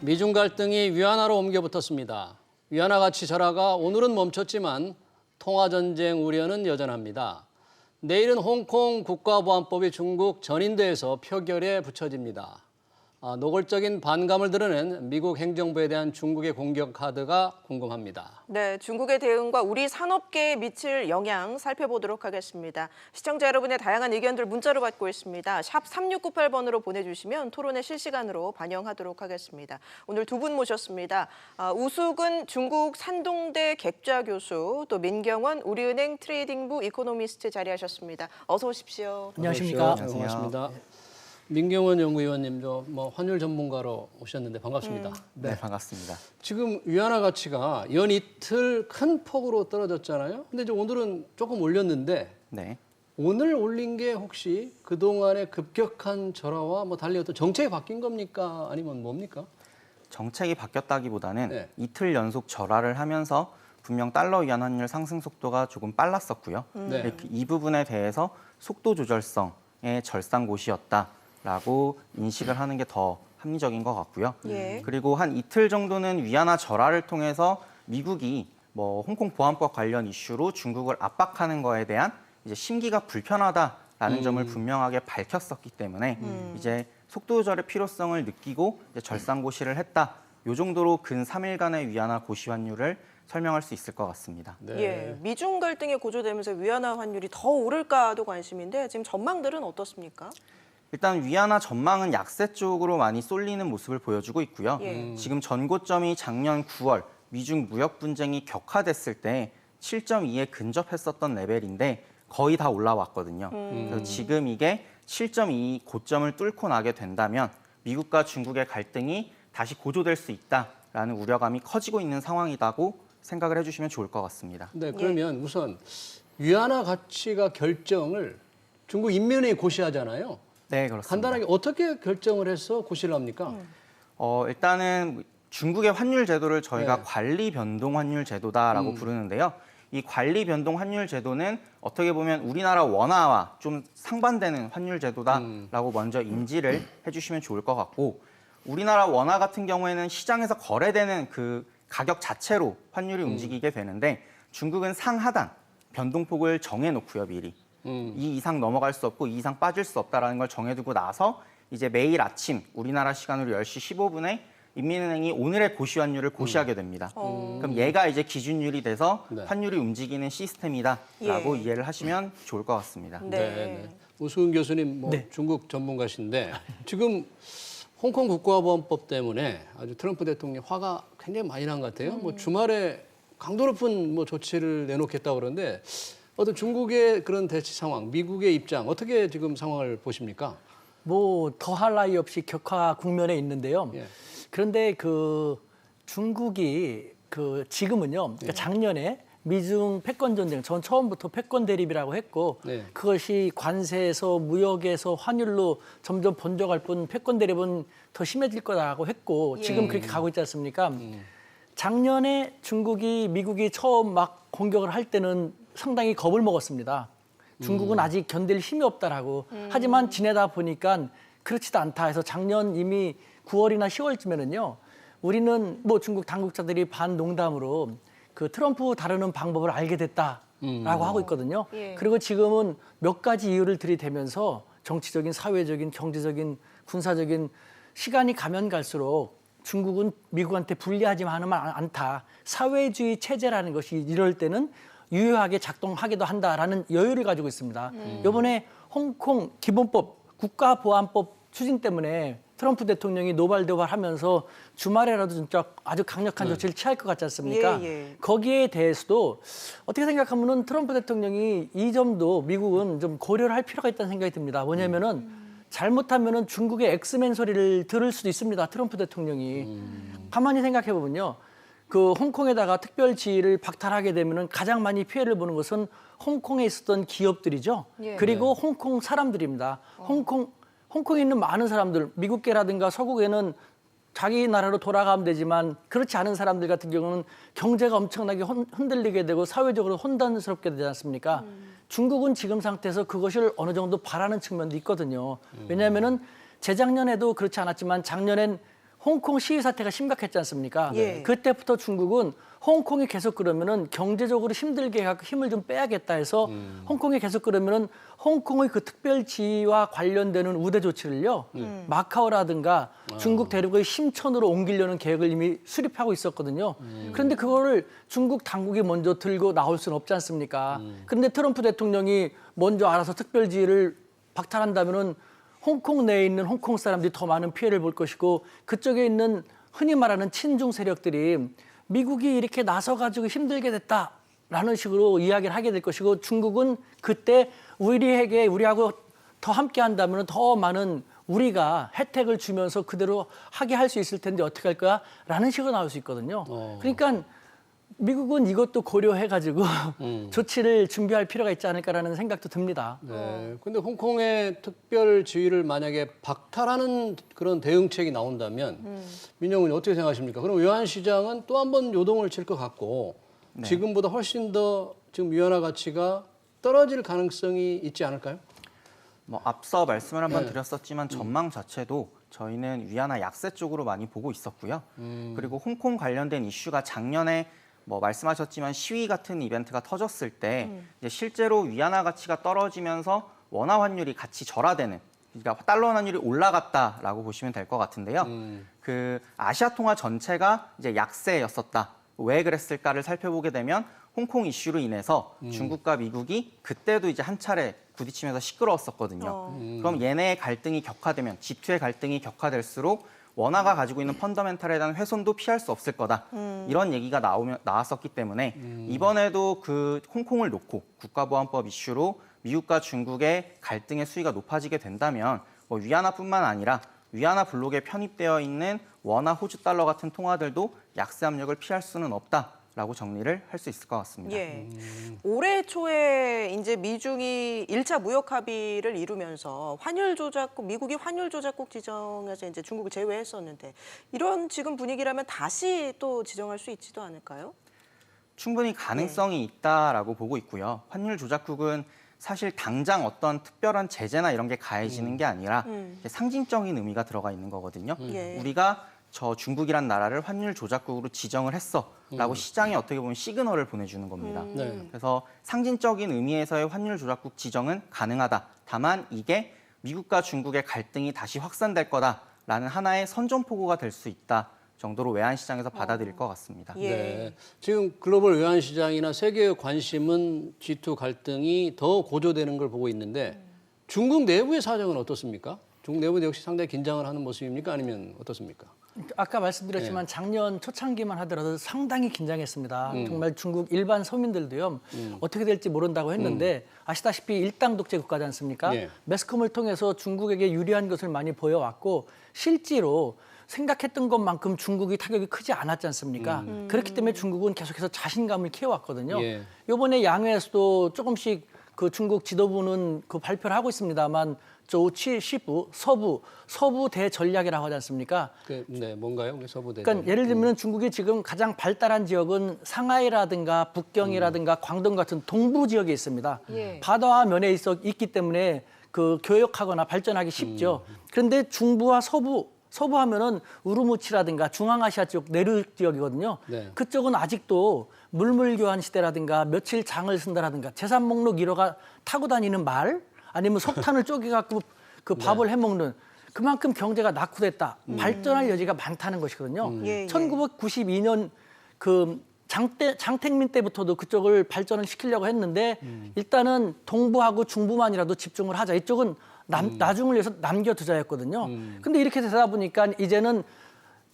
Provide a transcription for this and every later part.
미중 갈등이 위안화로 옮겨붙었습니다. 위안화 가치 절하가 오늘은 멈췄지만 통화전쟁 우려는 여전합니다. 내일은 홍콩 국가보안법이 중국 전인대에서 표결에 붙여집니다. 노골적인 반감을 드러낸 미국 행정부에 대한 중국의 공격 카드가 궁금합니다. 네, 중국의 대응과 우리 산업계에 미칠 영향 살펴보도록 하겠습니다. 시청자 여러분의 다양한 의견들 문자로 받고 있습니다. 샵 3698번으로 보내주시면 토론회 실시간으로 반영하도록 하겠습니다. 오늘 두 분 모셨습니다. 우숙은 중국 산동대 객좌 교수, 또 민경원 우리은행 트레이딩부 이코노미스트 자리하셨습니다. 어서 오십시오. 안녕하십니까. 반갑습니다. 민경원 연구위원님도 환율 전문가로 오셨는데 반갑습니다. 네, 반갑습니다. 지금 위안화 가치가 연 이틀 큰 폭으로 떨어졌잖아요. 근데 이제 오늘은 조금 올렸는데 네. 오늘 올린 게 혹시 그동안의 급격한 절하와 달리 어떤 정책이 바뀐 겁니까? 아니면 뭡니까? 정책이 바뀌었다기보다는 네. 이틀 연속 절하를 하면서 분명 달러 위안 환율 상승 속도가 조금 빨랐었고요. 네. 이 부분에 대해서 속도 조절성의 절상고시였다라고 인식을 하는 게 더 합리적인 것 같고요. 예. 그리고 한 이틀 정도는 위안화 절하를 통해서 미국이 홍콩 보안법 관련 이슈로 중국을 압박하는 거에 대한 이제 심기가 불편하다라는 점을 분명하게 밝혔었기 때문에 이제 속도 조절의 필요성을 느끼고 이제 절상고시를 했다. 요 정도로 근 3일간의 위안화 고시 환율을 설명할 수 있을 것 같습니다. 네. 예, 미중 갈등이 고조되면서 위안화 환율이 더 오를까도 관심인데 지금 전망들은 어떻습니까? 일단 위안화 전망은 약세 쪽으로 많이 쏠리는 모습을 보여주고 있고요. 지금 전고점이 작년 9월 미중 무역 분쟁이 격화됐을 때 7.2에 근접했었던 레벨인데 거의 다 올라왔거든요. 그래서 지금 이게 7.2 고점을 뚫고 나게 된다면 미국과 중국의 갈등이 다시 고조될 수 있다라는 우려감이 커지고 있는 상황이라고 생각을 해주시면 좋을 것 같습니다. 네, 그러면 우선 위안화 가치가 결정을 중국 인민회의 고시하잖아요. 네, 그렇습니다. 간단하게 어떻게 결정을 해서 고시를 합니까? 일단은 중국의 환율 제도를 저희가 네. 관리 변동 환율 제도다라고 부르는데요. 이 관리 변동 환율 제도는 어떻게 보면 우리나라 원화와 좀 상반되는 환율 제도다라고 먼저 인지를 해주시면 좋을 것 같고, 우리나라 원화 같은 경우에는 시장에서 거래되는 그 가격 자체로 환율이 움직이게 되는데 중국은 상하단 변동폭을 정해놓고요, 미리. 이 이상 넘어갈 수 없고 이 이상 빠질 수 없다라는 걸 정해두고 나서 이제 매일 아침 우리나라 시간으로 10시 15분에 인민은행이 오늘의 고시 환율을 고시하게 됩니다. 그럼 얘가 이제 기준율이 돼서 네. 환율이 움직이는 시스템이다라고 이해를 하시면 좋을 것 같습니다. 네. 우수은 교수님 네. 중국 전문가신데 지금 홍콩 국가보안법 때문에 아주 트럼프 대통령 화가 굉장히 많이 난 것 같아요. 주말에 강도 높은 조치를 내놓겠다고 그러는데 어떤 중국의 그런 대치 상황, 미국의 입장 어떻게 지금 상황을 보십니까? 더할 나위 없이 격화 국면에 있는데요. 예. 그런데 중국이 지금은요. 그러니까 작년에 미중 패권 전쟁, 전 처음부터 패권 대립이라고 했고 네. 그것이 관세에서 무역에서 환율로 점점 번져갈 뿐 패권 대립은 더 심해질 거라고 했고 지금 그렇게 가고 있지 않습니까? 작년에 중국이 미국이 처음 막 공격을 할 때는 상당히 겁을 먹었습니다. 중국은 아직 견딜 힘이 없다라고. 하지만 지내다 보니까 그렇지도 않다 해서 작년 이미 9월이나 10월쯤에는요. 우리는 중국 당국자들이 반농담으로 트럼프 다루는 방법을 알게 됐다라고 하고 있거든요. 예. 그리고 지금은 몇 가지 이유를 들이대면서 정치적인, 사회적인, 경제적인, 군사적인 시간이 가면 갈수록 중국은 미국한테 불리하지만은 않다. 사회주의 체제라는 것이 이럴 때는 유효하게 작동하기도 한다라는 여유를 가지고 있습니다. 이번에 홍콩 기본법, 국가보안법 추진 때문에 트럼프 대통령이 노발대발하면서 주말에라도 진짜 아주 강력한 조치를 취할 것 같지 않습니까? 예. 거기에 대해서도 어떻게 생각하면은 트럼프 대통령이 이 점도 미국은 좀 고려를 할 필요가 있다는 생각이 듭니다. 뭐냐면은 잘못하면은 중국의 엑스맨 소리를 들을 수도 있습니다. 트럼프 대통령이. 가만히 생각해 보면요. 홍콩에다가 특별 지위를 박탈하게 되면은 가장 많이 피해를 보는 것은 홍콩에 있었던 기업들이죠. 예. 그리고 홍콩 사람들입니다. 홍콩에 있는 많은 사람들, 미국계라든가 서구계는 자기 나라로 돌아가면 되지만 그렇지 않은 사람들 같은 경우는 경제가 엄청나게 흔들리게 되고 사회적으로 혼란스럽게 되지 않습니까? 중국은 지금 상태에서 그것을 어느 정도 바라는 측면도 있거든요. 왜냐하면은 재작년에도 그렇지 않았지만 작년엔 홍콩 시위 사태가 심각했지 않습니까? 예. 그때부터 중국은 홍콩이 계속 그러면은 경제적으로 힘들게 해갖고 힘을 좀 빼야겠다 해서 홍콩이 계속 그러면은 홍콩의 그 특별 지위와 관련되는 우대 조치를요 마카오라든가 중국 대륙의 심천으로 옮기려는 계획을 이미 수립하고 있었거든요. 그런데 그거를 중국 당국이 먼저 들고 나올 수는 없지 않습니까? 그런데 트럼프 대통령이 먼저 알아서 특별 지위를 박탈한다면은 홍콩 내에 있는 홍콩 사람들이 더 많은 피해를 볼 것이고 그쪽에 있는 흔히 말하는 친중 세력들이 미국이 이렇게 나서가지고 힘들게 됐다라는 식으로 이야기를 하게 될 것이고 중국은 그때 우리하고 더 함께 한다면 더 많은 우리가 혜택을 주면서 그대로 하게 할 수 있을 텐데 어떻게 할 거야? 라는 식으로 나올 수 있거든요. 그러니까 미국은 이것도 고려해가지고 조치를 준비할 필요가 있지 않을까라는 생각도 듭니다. 네. 근데 홍콩의 특별 지위를 만약에 박탈하는 그런 대응책이 나온다면 민영훈이 어떻게 생각하십니까? 그럼 외환시장은 또 한 번 요동을 칠 것 같고 지금보다 훨씬 더 지금 위안화 가치가 떨어질 가능성이 있지 않을까요? 뭐 앞서 말씀을 한번 드렸었지만 전망 자체도 저희는 위안화 약세 쪽으로 많이 보고 있었고요. 그리고 홍콩 관련된 이슈가 작년에 뭐 말씀하셨지만 시위 같은 이벤트가 터졌을 때 이제 실제로 위안화 가치가 떨어지면서 원화 환율이 같이 절하되는 그러니까 달러 환율이 올라갔다라고 보시면 될 것 같은데요. 그 아시아 통화 전체가 이제 약세였었다. 왜 그랬을까를 살펴보게 되면 홍콩 이슈로 인해서 중국과 미국이 그때도 이제 한 차례 부딪히면서 시끄러웠었거든요. 그럼 얘네의 갈등이 격화되면 G2의 갈등이 격화될수록 원화가 가지고 있는 펀더멘탈에 대한 훼손도 피할 수 없을 거다. 이런 얘기가 나왔었기 때문에 이번에도 그 홍콩을 놓고 국가보안법 이슈로 미국과 중국의 갈등의 수위가 높아지게 된다면 뭐 위안화뿐만 아니라 위안화 블록에 편입되어 있는 원화, 호주 달러 같은 통화들도 약세 압력을 피할 수는 없다라고 정리를 할 수 있을 것 같습니다. 예. 올해 초에 이제 미중이 1차 무역 합의를 이루면서 미국이 환율 조작국 지정해서 이제 중국을 제외했었는데 이런 지금 분위기라면 다시 또 지정할 수 있지도 않을까요? 충분히 가능성이 있다라고 보고 있고요. 환율 조작국은 사실 당장 어떤 특별한 제재나 이런 게 가해지는 게 아니라 상징적인 의미가 들어가 있는 거거든요. 예. 우리가 저 중국이란 나라를 환율 조작국으로 지정을 했어라고 시장에 어떻게 보면 시그널을 보내주는 겁니다. 네. 그래서 상징적인 의미에서의 환율 조작국 지정은 가능하다. 다만 이게 미국과 중국의 갈등이 다시 확산될 거다라는 하나의 선전포고가 될 수 있다 정도로 외환시장에서 받아들일 것 같습니다. 예. 네. 지금 글로벌 외환시장이나 세계의 관심은 G2 갈등이 더 고조되는 걸 보고 있는데 중국 내부의 사정은 어떻습니까? 중국 내부도 역시 상당히 긴장을 하는 모습입니까? 아니면 어떻습니까? 아까 말씀드렸지만 작년 초창기만 하더라도 상당히 긴장했습니다. 정말 중국 일반 서민들도요. 어떻게 될지 모른다고 했는데 아시다시피 일당 독재 국가지 않습니까? 예. 매스컴을 통해서 중국에게 유리한 것을 많이 보여왔고 실제로 생각했던 것만큼 중국이 타격이 크지 않았지 않습니까? 그렇기 때문에 중국은 계속해서 자신감을 키워왔거든요. 예. 이번에 양회에서도 조금씩 그 중국 지도부는 그 발표를 하고 있습니다만 조치시부 서부 대전략이라고 하지 않습니까? 네, 뭔가요? 우리 서부 대전. 그러니까 예를 들면 중국이 지금 가장 발달한 지역은 상하이라든가 북경이라든가 광동 같은 동부 지역에 있습니다. 예. 바다와 면에 있기 때문에 그 교역하거나 발전하기 쉽죠. 그런데 중부와 서부 하면은 우르무치라든가 중앙아시아 쪽 내륙 지역이거든요. 네. 그쪽은 아직도 물물교환 시대라든가 며칠 장을 쓴다라든가 재산 목록 1호가 타고 다니는 말 아니면 석탄을 쪼개갖고 그 밥을 해먹는 그만큼 경제가 낙후됐다. 발전할 여지가 많다는 것이거든요. 예, 예. 1992년 그 장택민 때부터도 그쪽을 발전을 시키려고 했는데 일단은 동부하고 중부만이라도 집중을 하자. 이쪽은 나중을 위해서 남겨두자였거든요. 근데 이렇게 되다 보니까 이제는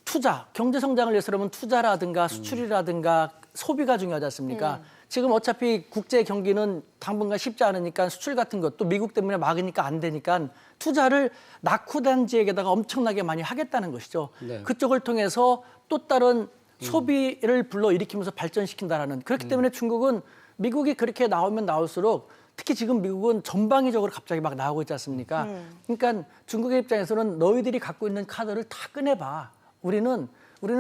투자, 경제 성장을 위해서라면 투자라든가 수출이라든가 소비가 중요하지 않습니까? 지금 어차피 국제 경기는 당분간 쉽지 않으니까 수출 같은 것도 미국 때문에 막으니까 안 되니까 투자를 낙후된 지역에다가 엄청나게 많이 하겠다는 것이죠. 네. 그쪽을 통해서 또 다른 소비를 불러일으키면서 발전시킨다라는. 그렇기 때문에 중국은 미국이 그렇게 나오면 나올수록 특히 지금 미국은 전방위적으로 갑자기 막 나오고 있지 않습니까? 그러니까 중국의 입장에서는 너희들이 갖고 있는 카드를 다 꺼내봐. 우리는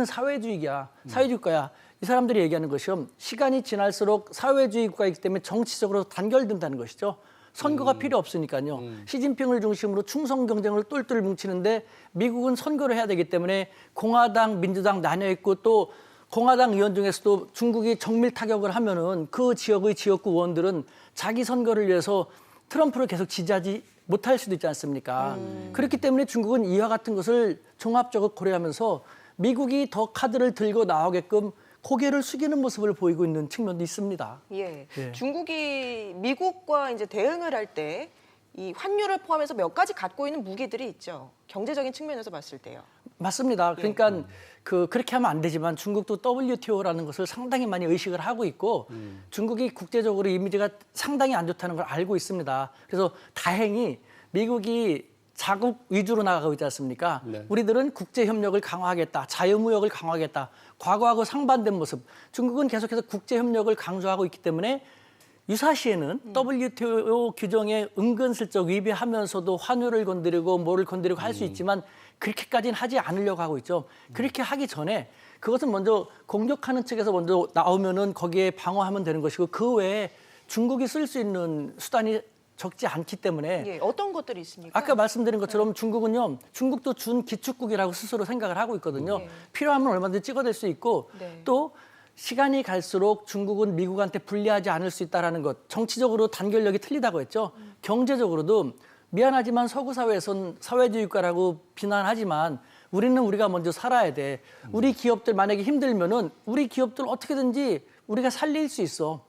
사회주의야, 사회주의 국가야. 이 사람들이 얘기하는 것이요. 시간이 지날수록 사회주의 국가이기 때문에 정치적으로 단결된다는 것이죠. 선거가 필요 없으니까요. 시진핑을 중심으로 충성 경쟁을 똘똘 뭉치는데 미국은 선거를 해야 되기 때문에 공화당, 민주당 나뉘어 있고 또 공화당 의원 중에서도 중국이 정밀 타격을 하면은 그 지역의 지역구 의원들은 자기 선거를 위해서 트럼프를 계속 지지하지 못할 수도 있지 않습니까? 그렇기 때문에 중국은 이와 같은 것을 종합적으로 고려하면서 미국이 더 카드를 들고 나오게끔 고개를 숙이는 모습을 보이고 있는 측면도 있습니다. 예. 예. 중국이 미국과 이제 대응을 할 때 이 환율을 포함해서 몇 가지 갖고 있는 무기들이 있죠. 경제적인 측면에서 봤을 때요. 맞습니다. 그러니까 그렇게 하면 안 되지만 중국도 WTO라는 것을 상당히 많이 의식을 하고 있고 중국이 국제적으로 이미지가 상당히 안 좋다는 걸 알고 있습니다. 그래서 다행히 미국이 자국 위주로 나가고 있지 않습니까? 네. 우리들은 국제협력을 강화하겠다, 자유무역을 강화하겠다, 과거하고 상반된 모습. 중국은 계속해서 국제협력을 강조하고 있기 때문에 유사시에는 WTO 규정에 은근슬쩍 위배하면서도 환율을 건드리고 뭐를 건드리고 할 수 있지만 그렇게까지는 하지 않으려고 하고 있죠. 그렇게 하기 전에 그것은 먼저 공격하는 측에서 먼저 나오면은 거기에 방어하면 되는 것이고 그 외에 중국이 쓸 수 있는 수단이 적지 않기 때문에 예. 어떤 것들이 있습니까? 아까 말씀드린 것처럼 중국은요, 중국도 준 기축국이라고 스스로 생각을 하고 있거든요. 필요하면 얼마든지 찍어낼 수 있고 네. 또 시간이 갈수록 중국은 미국한테 불리하지 않을 수 있다는 것, 정치적으로 단결력이 틀리다고 했죠. 경제적으로도 미안하지만 서구 사회에선 사회주의 국가라고 비난하지만 우리는 우리가 먼저 살아야 돼. 우리 기업들 만약에 힘들면은 우리 기업들 어떻게든지 우리가 살릴 수 있어.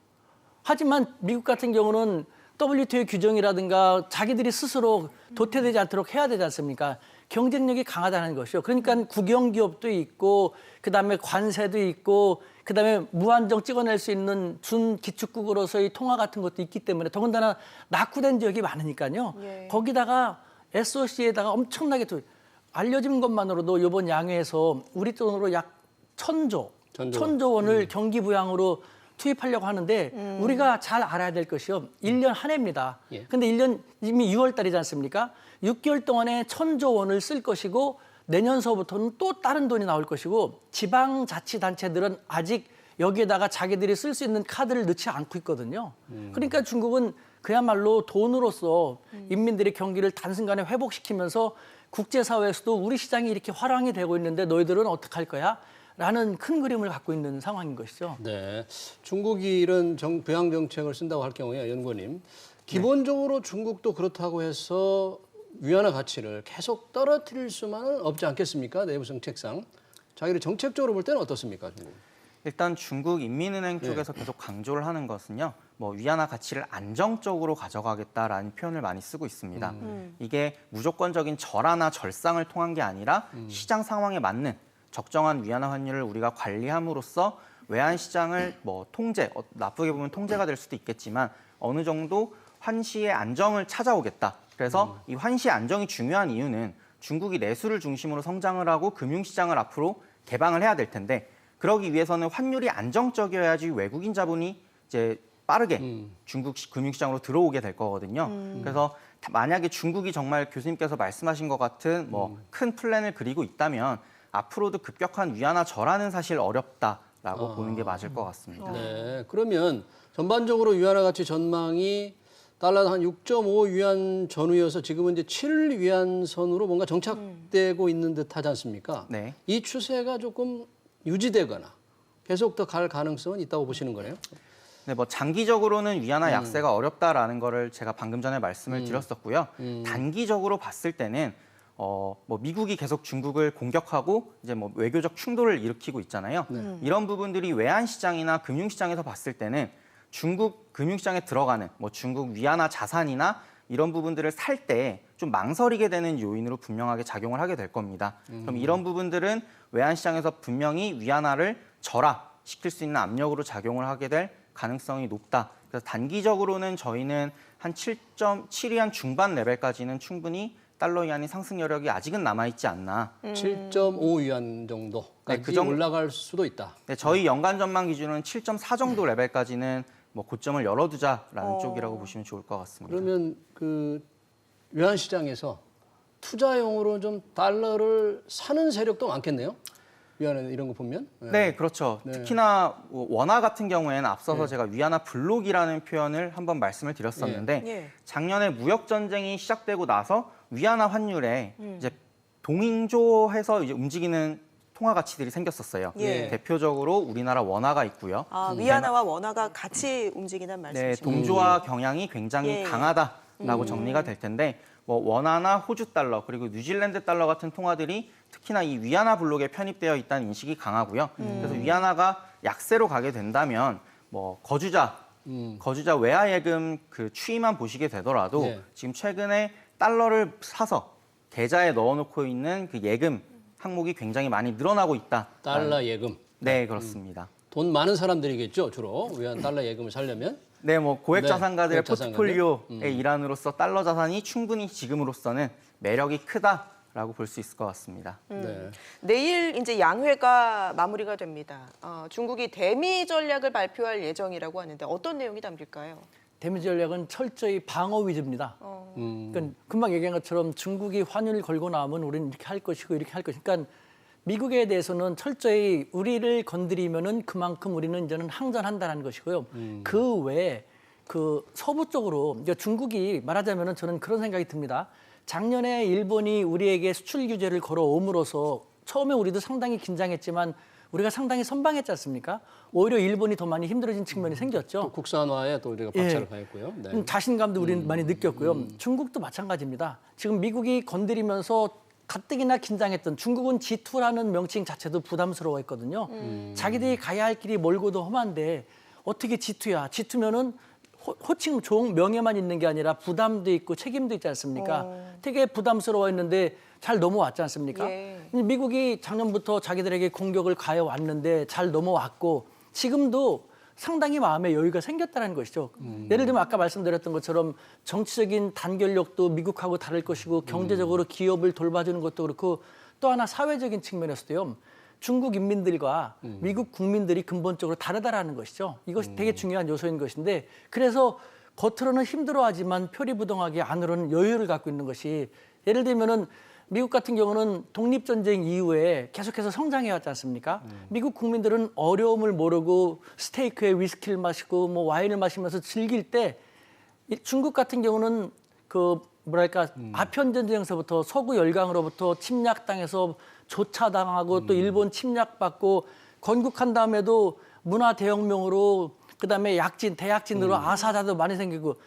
하지만 미국 같은 경우는 WTO 규정이라든가 자기들이 스스로 도태되지 않도록 해야 되지 않습니까? 경쟁력이 강하다는 것이요. 그러니까 국영기업도 있고 그다음에 관세도 있고 그다음에 무한정 찍어낼 수 있는 준기축국으로서의 통화 같은 것도 있기 때문에 더군다나 낙후된 지역이 많으니까요. 예. 거기다가 SOC에다가 엄청나게 알려진 것만으로도 이번 양회에서 우리 돈으로 약 1,000조 원을 경기 부양으로 투입하려고 하는데 우리가 잘 알아야 될 것이요. 1년 한 해입니다. 예. 근데 1년 이미 6월 달이지 않습니까? 6개월 동안에 1,000조 원을 쓸 것이고 내년서부터는 또 다른 돈이 나올 것이고 지방자치단체들은 아직 여기에다가 자기들이 쓸 수 있는 카드를 넣지 않고 있거든요. 그러니까 중국은 그야말로 돈으로서 인민들의 경기를 단순간에 회복시키면서 국제사회에서도 우리 시장이 이렇게 활황이 되고 있는데 너희들은 어떡할 거야? 라는 큰 그림을 갖고 있는 상황인 것이죠. 네, 중국이 이런 부양 정책을 쓴다고 할 경우에 연구원님, 기본적으로 중국도 그렇다고 해서 위안화 가치를 계속 떨어뜨릴 수만은 없지 않겠습니까? 내부 정책상. 자기를 정책적으로 볼 때는 어떻습니까, 중국? 일단 중국 인민은행 네. 쪽에서 계속 강조를 하는 것은요. 뭐 위안화 가치를 안정적으로 가져가겠다라는 표현을 많이 쓰고 있습니다. 이게 무조건적인 절하나 절상을 통한 게 아니라 시장 상황에 맞는 적정한 위안화 환율을 우리가 관리함으로써 외환 시장을 뭐 통제, 나쁘게 보면 통제가 될 수도 있겠지만 어느 정도 환시의 안정을 찾아오겠다. 그래서 이 환시 안정이 중요한 이유는 중국이 내수를 중심으로 성장을 하고 금융시장을 앞으로 개방을 해야 될 텐데 그러기 위해서는 환율이 안정적이어야지 외국인 자본이 이제 빠르게 중국 금융시장으로 들어오게 될 거거든요. 그래서 만약에 중국이 정말 교수님께서 말씀하신 것 같은 뭐 큰 플랜을 그리고 있다면 앞으로도 급격한 위안화 절하는 사실 어렵다라고 보는 게 맞을 것 같습니다. 네, 그러면 전반적으로 위안화 가치 전망이 달러 한 6.5 위안 전후여서 지금은 이제 7 위안 선으로 뭔가 정착되고 있는 듯 하지 않습니까? 네. 이 추세가 조금 유지되거나 계속 더 갈 가능성은 있다고 보시는 거네요? 네, 뭐 장기적으로는 위안화 약세가 어렵다라는 거를 제가 방금 전에 말씀을 드렸었고요. 단기적으로 봤을 때는 뭐 미국이 계속 중국을 공격하고 이제 뭐 외교적 충돌을 일으키고 있잖아요. 이런 부분들이 외환 시장이나 금융 시장에서 봤을 때는 중국 금융 시장에 들어가는 뭐 중국 위안화 자산이나 이런 부분들을 살 때 좀 망설이게 되는 요인으로 분명하게 작용을 하게 될 겁니다. 그럼 이런 부분들은 외환 시장에서 분명히 위안화를 절하시킬 수 있는 압력으로 작용을 하게 될 가능성이 높다. 그래서 단기적으로는 저희는 한 7.7위안 중반 레벨까지는 충분히 달러 위안이 상승 여력이 아직은 남아있지 않나. 7.5 위안 정도까지 네, 그 정도- 올라갈 수도 있다. 네, 저희 연간 전망 기준은 7.4 정도 레벨까지는 뭐 고점을 열어두자라는 쪽이라고 보시면 좋을 것 같습니다. 그러면 그 외환 시장에서 투자용으로 좀 달러를 사는 세력도 많겠네요. 위안화 이런 거 보면. 네, 그렇죠. 네. 특히나 원화 같은 경우에는 앞서서 제가 위안화 블록이라는 표현을 한번 말씀을 드렸었는데 예. 작년에 무역 전쟁이 시작되고 나서 위안화 환율에 이제 동인조해서 이제 움직이는 통화 가치들이 생겼었어요. 예. 대표적으로 우리나라 원화가 있고요. 위안화와 원화가 같이 움직이는 네, 말씀이시죠? 동조화 경향이 굉장히 예. 강하다라고 정리가 될 텐데 뭐 원화나 호주 달러 그리고 뉴질랜드 달러 같은 통화들이 특히나 이 위안화 블록에 편입되어 있다는 인식이 강하고요. 그래서 위안화가 약세로 가게 된다면 뭐 거주자 외화 예금 그 추이만 보시게 되더라도 네. 지금 최근에 달러를 사서 계좌에 넣어놓고 있는 그 예금 항목이 굉장히 많이 늘어나고 있다. 달러 예금. 네, 그렇습니다. 돈 많은 사람들이겠죠, 주로. 위안 달러 예금을 살려면. 네, 뭐 고액 네, 자산가들의 고액 자산가들. 포트폴리오의 일환으로서 달러 자산이 충분히 지금으로서는 매력이 크다라고 볼 수 있을 것 같습니다. 네. 내일 이제 양회가 마무리가 됩니다. 중국이 대미 전략을 발표할 예정이라고 하는데 어떤 내용이 담길까요? 대미 전략은 철저히 방어 위주입니다. 그러니까 금방 얘기한 것처럼 중국이 환율 걸고 나오면 우리는 이렇게 할 것이고 이렇게 할 것이고 그러니까 미국에 대해서는 철저히 우리를 건드리면은 그만큼 우리는 이제는 항전한다는 것이고요. 그 외에 그 서부 쪽으로 이제 중국이 말하자면은 저는 그런 생각이 듭니다. 작년에 일본이 우리에게 수출 규제를 걸어옴으로써 처음에 우리도 상당히 긴장했지만 우리가 상당히 선방했지 않습니까? 오히려 일본이 더 많이 힘들어진 측면이 생겼죠. 또 국산화에 또 우리가 박차를 가했고요. 네. 자신감도 우리는 많이 느꼈고요. 중국도 마찬가지입니다. 지금 미국이 건드리면서 가뜩이나 긴장했던 중국은 G2라는 명칭 자체도 부담스러워했거든요. 자기들이 가야 할 길이 멀고도 험한데 어떻게 G2야? G2면은 호칭 종 명예만 있는 게 아니라 부담도 있고 책임도 있지 않습니까? 되게 부담스러워했는데 잘 넘어왔지 않습니까? 예. 미국이 작년부터 자기들에게 공격을 가해 왔는데 잘 넘어왔고 지금도 상당히 마음의 여유가 생겼다는 것이죠. 예를 들면 아까 말씀드렸던 것처럼 정치적인 단결력도 미국하고 다를 것이고 경제적으로 기업을 돌봐주는 것도 그렇고 또 하나 사회적인 측면에서도요. 중국 인민들과 미국 국민들이 근본적으로 다르다라는 것이죠. 이것이 되게 중요한 요소인 것인데 그래서 겉으로는 힘들어하지만 표리부동하게 안으로는 여유를 갖고 있는 것이 예를 들면은 미국 같은 경우는 독립전쟁 이후에 계속해서 성장해왔지 않습니까? 미국 국민들은 어려움을 모르고 스테이크에 위스키를 마시고 뭐 와인을 마시면서 즐길 때 중국 같은 경우는 그 뭐랄까 아편전쟁에서부터 서구 열강으로부터 침략당해서 조차당하고 또 일본 침략받고 건국한 다음에도 문화 대혁명으로 그다음에 대약진으로 아사자도 많이 생기고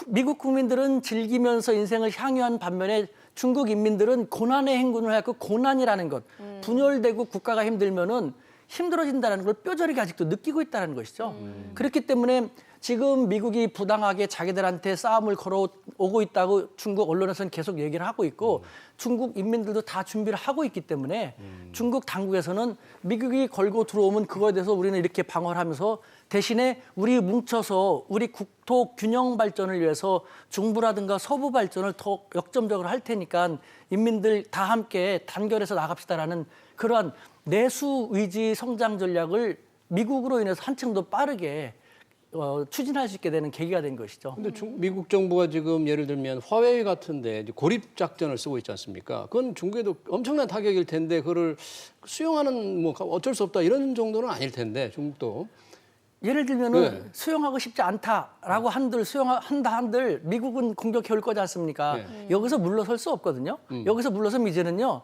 미국 국민들은 즐기면서 인생을 향유한 반면에 중국 인민들은 고난의 행군을 하고 고난이라는 것, 분열되고 국가가 힘들면은 힘들어진다는 걸 뼈저리게 아직도 느끼고 있다는 것이죠. 그렇기 때문에 지금 미국이 부당하게 자기들한테 싸움을 걸어오고 있다고 중국 언론에서는 계속 얘기를 하고 있고 중국 인민들도 다 준비를 하고 있기 때문에 중국 당국에서는 미국이 걸고 들어오면 그거에 대해서 우리는 이렇게 방어를 하면서 대신에 우리 뭉쳐서 우리 국토 균형 발전을 위해서 중부라든가 서부 발전을 더 역점적으로 할 테니까 인민들 다 함께 단결해서 나갑시다라는 그러한 내수 위지 성장 전략을 미국으로 인해서 한층 더 빠르게 추진할 수 있게 되는 계기가 된 것이죠. 근데 미국 정부가 지금 예를 들면 화웨이 같은데 이제 고립 작전을 쓰고 있지 않습니까? 그건 중국에도 엄청난 타격일 텐데 그거를 수용하는 뭐 어쩔 수 없다 이런 정도는 아닐 텐데 중국도. 예를 들면은 네. 수용하고 싶지 않다라고 한들 미국은 공격해 올 거지 않습니까? 네. 여기서 물러설 수 없거든요. 여기서 물러서면 이제는요.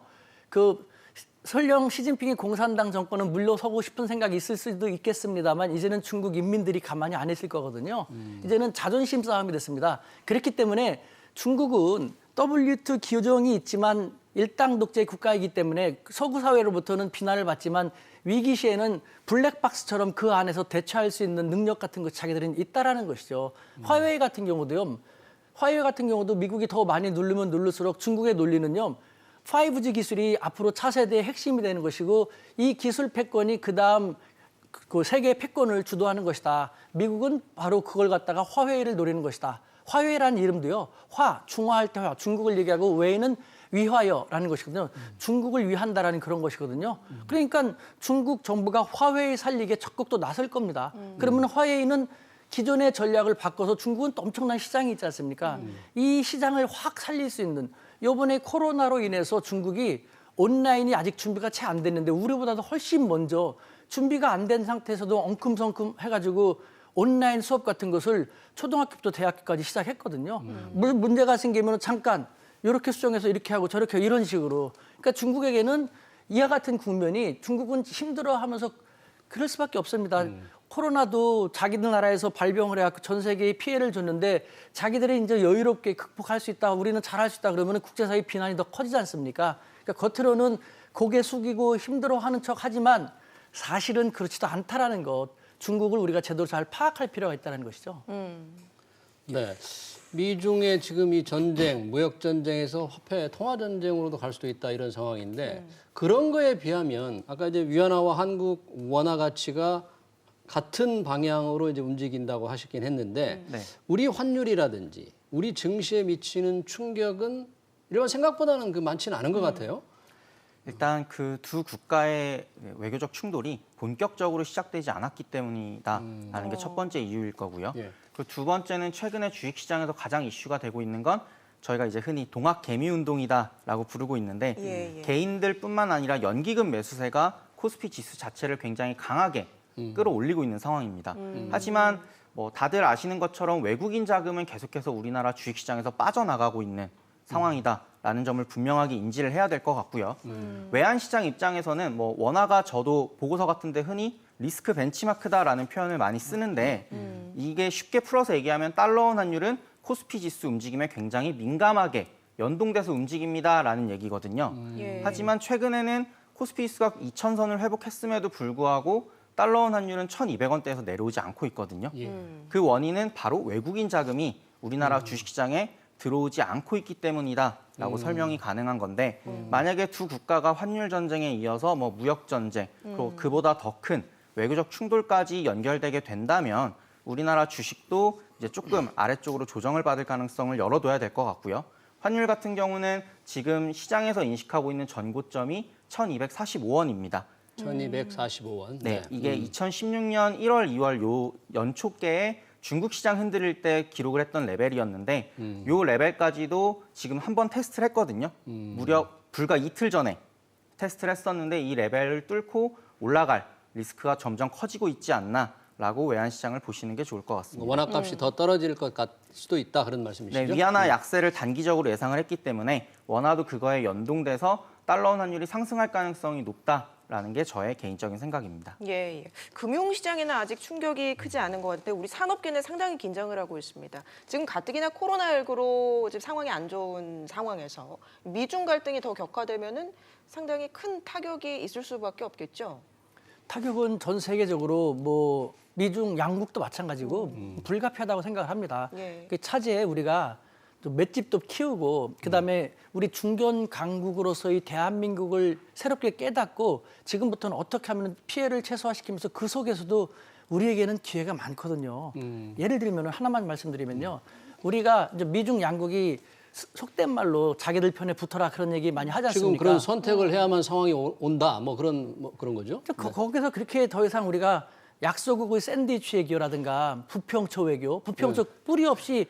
설령 시진핑이 공산당 정권은 물러서고 싶은 생각이 있을 수도 있겠습니다만 이제는 중국 인민들이 가만히 안 있을 거거든요. 이제는 자존심 싸움이 됐습니다. 그렇기 때문에 중국은 WTO 규정이 있지만 일당 독재 국가이기 때문에 서구 사회로부터는 비난을 받지만 위기 시에는 블랙박스처럼 그 안에서 대처할 수 있는 능력 같은 것 자기들은 있다라는 것이죠. 화웨이 같은 경우도 미국이 더 많이 누르면 누를수록 중국의 논리는요. 5G 기술이 앞으로 차세대의 핵심이 되는 것이고 이 기술 패권이 그다음 그 세계 패권을 주도하는 것이다. 미국은 바로 그걸 갖다가 화웨이를 노리는 것이다. 화웨이라는 이름도요. 중화할 때 중국을 얘기하고 웨이는 위하여라는 것이거든요. 중국을 위한다라는 그런 것이거든요. 그러니까 중국 정부가 화웨이 살리기에 적극 또 나설 겁니다. 그러면 화웨이는 기존의 전략을 바꿔서 중국은 또 엄청난 시장이 있지 않습니까? 이 시장을 확 살릴 수 있는 이번에 코로나로 인해서 중국이 온라인이 아직 준비가 채 안 됐는데 우리보다도 훨씬 먼저 준비가 안 된 상태에서도 엉큼성큼 해가지고 온라인 수업 같은 것을 초등학교부터 대학교까지 시작했거든요. 문제가 생기면 잠깐 이렇게 수정해서 이렇게 하고 저렇게 하고 이런 식으로. 그러니까 중국에게는 이와 같은 국면이 중국은 힘들어하면서 그럴 수밖에 없습니다. 코로나도 자기들 나라에서 발병을 해갖고 전 세계에 피해를 줬는데 자기들이 이제 여유롭게 극복할 수 있다, 우리는 잘할 수 있다 그러면 국제사회 비난이 더 커지지 않습니까? 그러니까 겉으로는 고개 숙이고 힘들어하는 척 하지만 사실은 그렇지도 않다라는 것. 중국을 우리가 제대로 잘 파악할 필요가 있다는 것이죠. 네. 미중의 지금 이 전쟁, 무역 전쟁에서 화폐 통화 전쟁으로도 갈 수도 있다 이런 상황인데 그런 거에 비하면 아까 이제 위안화와 한국 원화 가치가 같은 방향으로 이제 움직인다고 하시긴 했는데 네. 우리 환율이라든지 우리 증시에 미치는 충격은 이런 생각보다는 많지는 않은 것 같아요. 일단 그 두 국가의 외교적 충돌이 본격적으로 시작되지 않았기 때문이다라는 게 첫 번째 이유일 거고요. 예. 그 두 번째는 최근에 주식시장에서 가장 이슈가 되고 있는 건 저희가 이제 흔히 동학개미운동이다라고 부르고 있는데 예. 개인들뿐만 아니라 연기금 매수세가 코스피 지수 자체를 굉장히 강하게 끌어올리고 있는 상황입니다. 하지만 뭐 다들 아시는 것처럼 외국인 자금은 계속해서 우리나라 주식시장에서 빠져나가고 있는 상황이다라는 점을 분명하게 인지를 해야 될 것 같고요. 외환시장 입장에서는 뭐 원화가 저도 보고서 같은데 흔히 리스크 벤치마크다라는 표현을 많이 쓰는데 이게 쉽게 풀어서 얘기하면 달러원 환율은 코스피 지수 움직임에 굉장히 민감하게 연동돼서 움직입니다라는 얘기거든요. 예. 하지만 최근에는 코스피 지수가 2,000선을 회복했음에도 불구하고 달러원 환율은 1,200원대에서 내려오지 않고 있거든요. 그 원인은 바로 외국인 자금이 우리나라 주식시장에 들어오지 않고 있기 때문이다라고 설명이 가능한 건데 만약에 두 국가가 환율 전쟁에 이어서 뭐 무역 전쟁 그리고 그보다 더 큰 외교적 충돌까지 연결되게 된다면 우리나라 주식도 이제 조금 아래쪽으로 조정을 받을 가능성을 열어둬야 될 것 같고요. 환율 같은 경우는 지금 시장에서 인식하고 있는 전고점이 1,245원입니다. 1,245원. 네, 이게 2016년 1월, 2월 요 연초께에 중국 시장 흔들릴 때 기록을 했던 레벨이었는데 요 레벨까지도 지금 한번 테스트를 했거든요. 무려 불과 이틀 전에 테스트를 했었는데 이 레벨을 뚫고 올라갈 리스크가 점점 커지고 있지 않나라고 외환시장을 보시는 게 좋을 것 같습니다. 원화값이 더 떨어질 것 수도 있다 그런 네, 말씀이시죠? 위안화 약세를 단기적으로 예상을 했기 때문에 원화도 그거에 연동돼서 달러원 환율이 상승할 가능성이 높다라는 게 저의 개인적인 생각입니다. 예. 금융시장에는 아직 충격이 크지 않은 것 같은데 우리 산업계는 상당히 긴장을 하고 있습니다. 지금 가뜩이나 코로나19로 지금 상황이 안 좋은 상황에서 미중 갈등이 더 격화되면은 상당히 큰 타격이 있을 수밖에 없겠죠. 타격은 전 세계적으로 뭐 미중 양국도 마찬가지고 불가피하다고 생각을 합니다. 예. 그 차제에 우리가 또 맷집도 키우고 그다음에 우리 중견 강국으로서의 대한민국을 새롭게 깨닫고 지금부터는 어떻게 하면 피해를 최소화시키면서 그 속에서도 우리에게는 기회가 많거든요. 예를 들면 하나만 말씀드리면요. 우리가 이제 미중 양국이 속된 말로 자기들 편에 붙어라 그런 얘기 많이 하지 지금 않습니까? 그런 선택을 해야만 상황이 온다 뭐 그런 거죠? 거기서 그렇게 더 이상 우리가 약소국의 샌드위치 외교라든가 부평초 외교, 부평초 뿌리 없이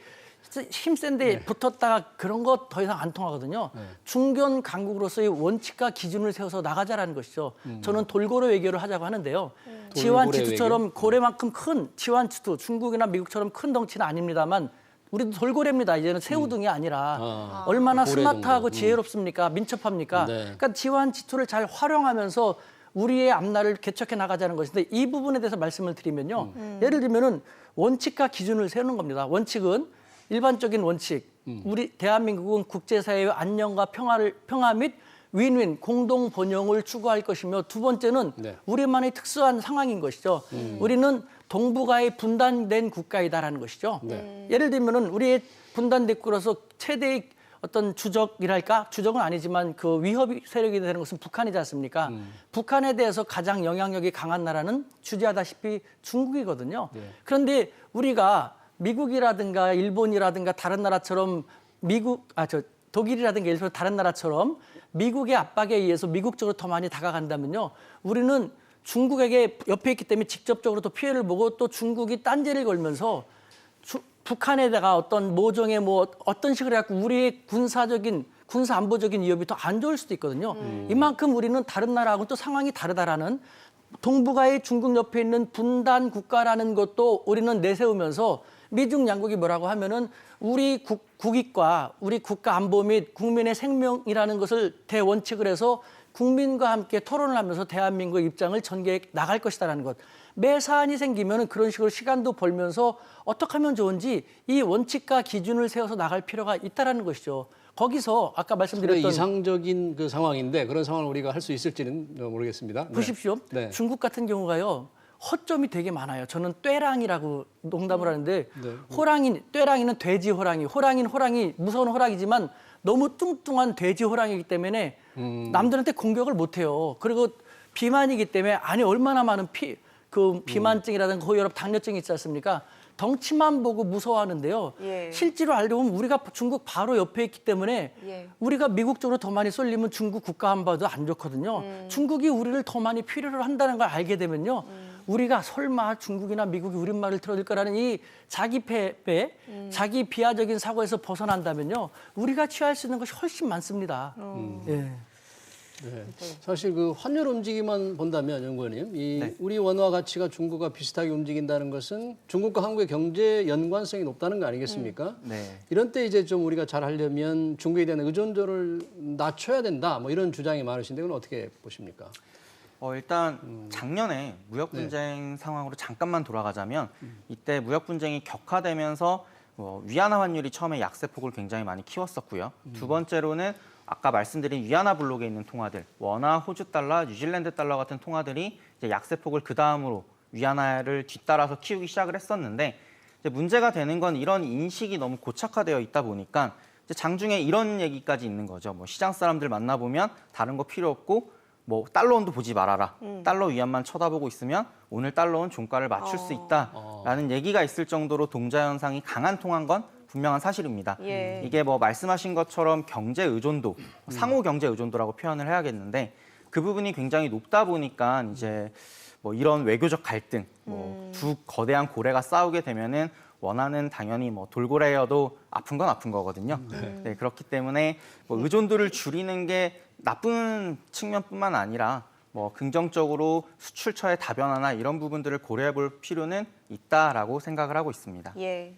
힘센데 붙었다가 그런 거 더 이상 안 통하거든요. 중견 강국으로서의 원칙과 기준을 세워서 나가자라는 것이죠. 저는 돌고래 외교를 하자고 하는데요. 지환지투처럼 고래만큼 큰 지환지투, 중국이나 미국처럼 큰 덩치는 아닙니다만 우리도 돌고래입니다. 이제는 새우등이 아니라 얼마나 고래 스마트하고 정도. 지혜롭습니까? 민첩합니까? 네. 그러니까 지환지투를 잘 활용하면서 우리의 앞날을 개척해 나가자는 것인데 이 부분에 대해서 말씀을 드리면요. 예를 들면은 원칙과 기준을 세우는 겁니다. 원칙은 일반적인 원칙. 우리 대한민국은 국제사회의 안녕과 평화 및 윈윈 공동 번영을 추구할 것이며 두 번째는 네. 우리만의 특수한 상황인 것이죠. 우리는 동북아의 분단된 국가이다라는 것이죠. 예를 들면은 우리의 분단됐고로서 최대의 어떤 주적이랄까? 주적은 아니지만 그 위협 세력이 되는 것은 북한이지 않습니까? 북한에 대해서 가장 영향력이 강한 나라는 주지하다시피 중국이거든요. 그런데 우리가 미국이라든가 일본이라든가 다른 나라처럼 독일이라든가 일본 다른 나라처럼 미국의 압박에 의해서 미국 쪽으로 더 많이 다가간다면요. 우리는 중국에게 옆에 있기 때문에 직접적으로 또 피해를 보고 또 중국이 딴지를 걸면서 북한에다가 어떤 모종의 어떤 식으로 해갖고 우리의 군사적인 군사 안보적인 위협이 더 안 좋을 수도 있거든요. 이만큼 우리는 다른 나라하고는 또 상황이 다르다라는 동북아의 중국 옆에 있는 분단 국가라는 것도 우리는 내세우면서 미중 양국이 뭐라고 하면은 우리 국익과 우리 국가 안보 및 국민의 생명이라는 것을 대원칙을 해서 국민과 함께 토론을 하면서 대한민국의 입장을 전개해 나갈 것이다라는 것. 매 사안이 생기면 그런 식으로 시간도 벌면서 어떻게 하면 좋은지 이 원칙과 기준을 세워서 나갈 필요가 있다라는 것이죠. 거기서 아까 말씀드렸던 이상적인 그 상황인데 그런 상황을 우리가 할 수 있을지는 모르겠습니다. 네. 보십시오. 네. 중국 같은 경우가요. 허점이 되게 많아요. 저는 떼랑이라고 농담을 하는데 떼랑이는 돼지 호랑이, 호랑이는 호랑이, 무서운 호랑이지만 너무 뚱뚱한 돼지 호랑이기 때문에 남들한테 공격을 못 해요. 그리고 비만이기 때문에 안에 얼마나 많은 비만증이라든가 고혈압, 당뇨증이 있지 않습니까? 덩치만 보고 무서워하는데요. 예. 실제로 알고 보면 우리가 중국 바로 옆에 있기 때문에 예. 우리가 미국 쪽으로 더 많이 쏠리면 중국 국가 안보도 안 좋거든요. 중국이 우리를 더 많이 필요로 한다는 걸 알게 되면요. 우리가 설마 중국이나 미국이 우리 말을 들어줄 거라는 이 자기 패배, 자기 비하적인 사고에서 벗어난다면요. 우리가 취할 수 있는 것이 훨씬 많습니다. 예. 네. 사실 그 환율 움직임만 본다면 연구원님, 네. 우리 원화 가치가 중국과 비슷하게 움직인다는 것은 중국과 한국의 경제 연관성이 높다는 거 아니겠습니까? 네. 이런 때 이제 좀 우리가 잘 하려면 중국에 대한 의존도를 낮춰야 된다. 뭐 이런 주장이 많으신데 그건 어떻게 보십니까? 일단 작년에 무역 분쟁 상황으로 잠깐만 돌아가자면 이때 무역 분쟁이 격화되면서 위안화 환율이 처음에 약세폭을 굉장히 많이 키웠었고요. 두 번째로는 아까 말씀드린 위안화 블록에 있는 통화들, 원화, 호주 달러, 뉴질랜드 달러 같은 통화들이 이제 약세폭을 그 다음으로 위안화를 뒤따라서 키우기 시작을 했었는데 이제 문제가 되는 건 이런 인식이 너무 고착화되어 있다 보니까 이제 장중에 이런 얘기까지 있는 거죠. 뭐 시장 사람들 만나보면 다른 거 필요 없고 뭐 달러원도 보지 말아라. 달러 위안만 쳐다보고 있으면 오늘 달러원 종가를 맞출 수 있다라는 얘기가 있을 정도로 동자 현상이 강한 통한 건 분명한 사실입니다. 예. 이게 뭐 말씀하신 것처럼 경제 의존도, 상호 경제 의존도라고 표현을 해야겠는데 그 부분이 굉장히 높다 보니까 이제 뭐 이런 외교적 갈등, 뭐 두 거대한 고래가 싸우게 되면은 원하는 당연히 뭐 돌고래여도 아픈 건 아픈 거거든요. 네, 그렇기 때문에 뭐 의존도를 줄이는 게 나쁜 측면뿐만 아니라 뭐 긍정적으로 수출처의 다변화나 이런 부분들을 고려해 볼 필요는 있다라고 생각을 하고 있습니다. 예.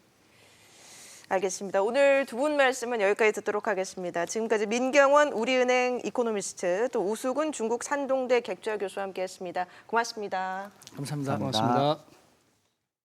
알겠습니다. 오늘 두 분 말씀은 여기까지 듣도록 하겠습니다. 지금까지 민경원 우리은행 이코노미스트 또 우수근 중국 산동대 객좌 교수와 함께했습니다. 고맙습니다. 감사합니다. 고맙습니다.